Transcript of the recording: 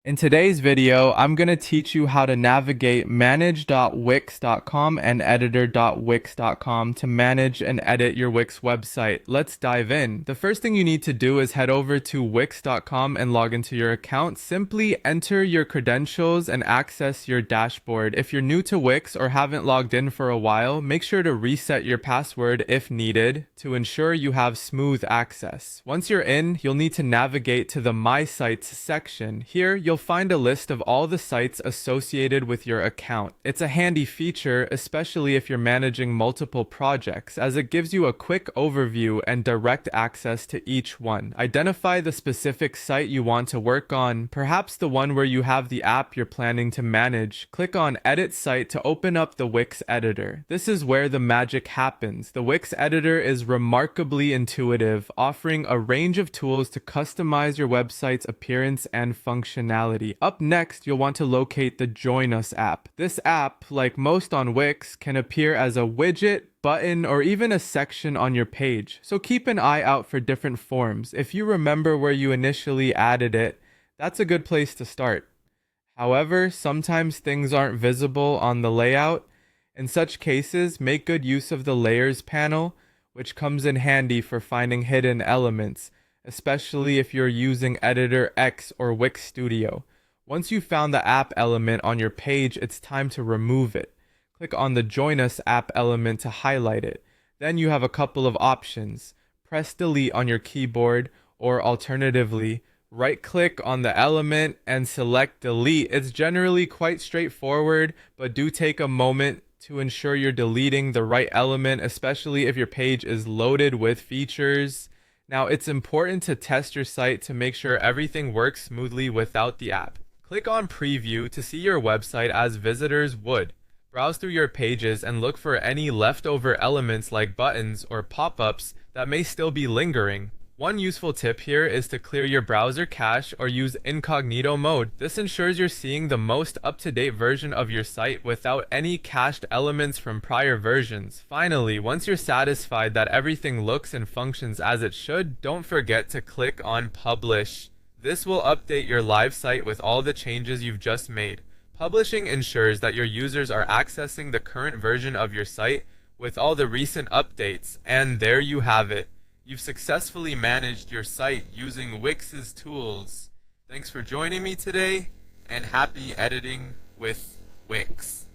In today's video, I'm going to teach you how to navigate manage.wix.com and editor.wix.com to manage and edit your Wix website. Let's dive in. The first thing you need to do is head over to wix.com and log into your account. Simply enter your credentials and access your dashboard. If you're new to Wix or haven't logged in for a while, make sure to reset your password if needed to ensure you have smooth access. Once you're in, you'll need to navigate to the My Sites section. Here, you'll find a list of all the sites associated with your account. It's a handy feature, especially if you're managing multiple projects, as it gives you a quick overview and direct access to each one. Identify the specific site you want to work on, perhaps the one where you have the app you're planning to manage. Click on Edit Site to open up the Wix editor. This is where the magic happens. The Wix editor is remarkably intuitive, offering a range of tools to customize your website's appearance and functionality. Up next, you'll want to locate the Join Us app. This app, like most on Wix, can appear as a widget, button, or even a section on your page, so keep an eye out for different forms. If you remember where you initially added it, that's a good place to start. However, sometimes things aren't visible on the layout. In such cases, make good use of the Layers panel, which comes in handy for finding hidden elements, especially if you're using Editor X or Wix Studio. Once you've found the app element on your page, it's time to remove it. Click on the Join Us app element to highlight it. Then you have a couple of options. Press delete on your keyboard, or alternatively, right-click on the element and select delete. It's generally quite straightforward, but do take a moment to ensure you're deleting the right element, especially if your page is loaded with features. Now, it's important to test your site to make sure everything works smoothly without the app. Click on Preview to see your website as visitors would. Browse through your pages and look for any leftover elements like buttons or pop-ups that may still be lingering. One useful tip here is to clear your browser cache or use incognito mode. This ensures you're seeing the most up-to-date version of your site without any cached elements from prior versions. Finally, once you're satisfied that everything looks and functions as it should, don't forget to click on Publish. This will update your live site with all the changes you've just made. Publishing ensures that your users are accessing the current version of your site with all the recent updates, and there you have it. You've successfully managed your site using Wix's tools. Thanks for joining me today, and happy editing with Wix.